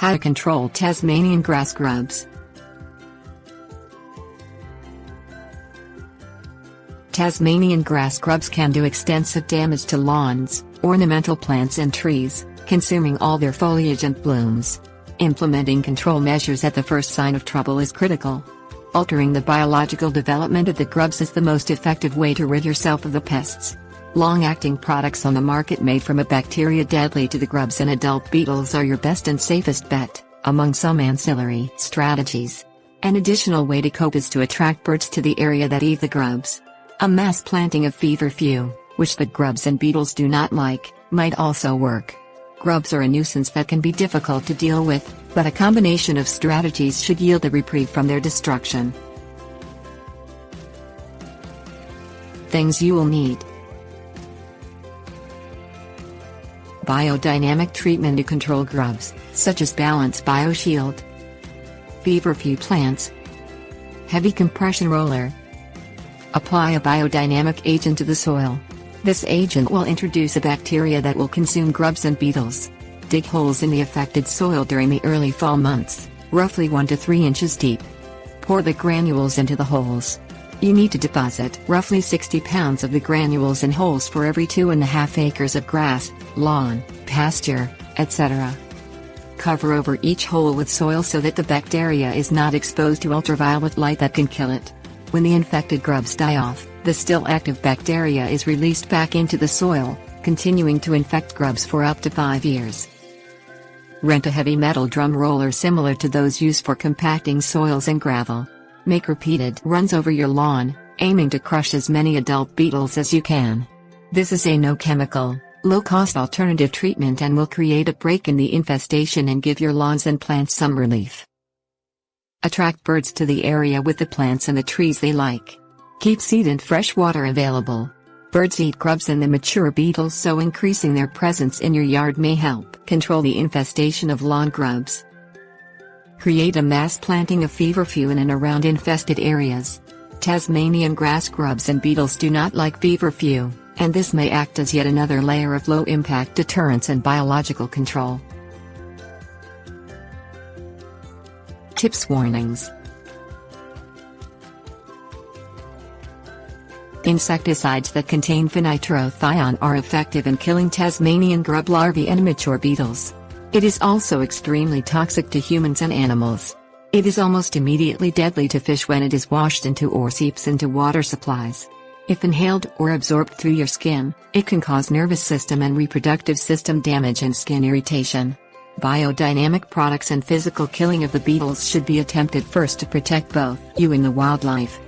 How to control Tasmanian grass grubs. Tasmanian grass grubs can do extensive damage to lawns, ornamental plants and trees, consuming all their foliage and blooms. Implementing control measures at the first sign of trouble is critical. Altering the biological development of the grubs is the most effective way to rid yourself of the pests. Long-acting products on the market made from a bacteria deadly to the grubs and adult beetles are your best and safest bet, among some ancillary strategies. An additional way to cope is to attract birds to the area that eat the grubs. A mass planting of feverfew, which the grubs and beetles do not like, might also work. Grubs are a nuisance that can be difficult to deal with, but a combination of strategies should yield a reprieve from their destruction. Things you will need: biodynamic treatment to control grubs, such as Balance BioShield, feverfew plants, heavy compression roller. Apply a biodynamic agent to the soil. This agent will introduce a bacteria that will consume grubs and beetles. Dig holes in the affected soil during the early fall months, roughly 1 to 3 inches deep. Pour the granules into the holes. You need to deposit roughly 60 pounds of the granules in holes for every 2.5 acres of grass, lawn, pasture, etc. Cover over each hole with soil so that the bacteria is not exposed to ultraviolet light that can kill it. When the infected grubs die off, the still active bacteria is released back into the soil, continuing to infect grubs for up to 5 years. Rent a heavy metal drum roller similar to those used for compacting soils and gravel. Make repeated runs over your lawn, aiming to crush as many adult beetles as you can. This is a no-chemical, low-cost alternative treatment and will create a break in the infestation and give your lawns and plants some relief. Attract birds to the area with the plants and the trees they like. Keep seed and fresh water available. Birds eat grubs and the mature beetles, so increasing their presence in your yard may help control the infestation of lawn grubs. Create a mass planting of feverfew in and around infested areas. Tasmanian grass grubs and beetles do not like feverfew, and this may act as yet another layer of low-impact deterrence and biological control. Tips: warnings. Insecticides that contain phenitrophion are effective in killing Tasmanian grub larvae and mature beetles. It is also extremely toxic to humans and animals. It is almost immediately deadly to fish when it is washed into or seeps into water supplies. If inhaled or absorbed through your skin, it can cause nervous system and reproductive system damage and skin irritation. Biodynamic products and physical killing of the beetles should be attempted first to protect both you and the wildlife.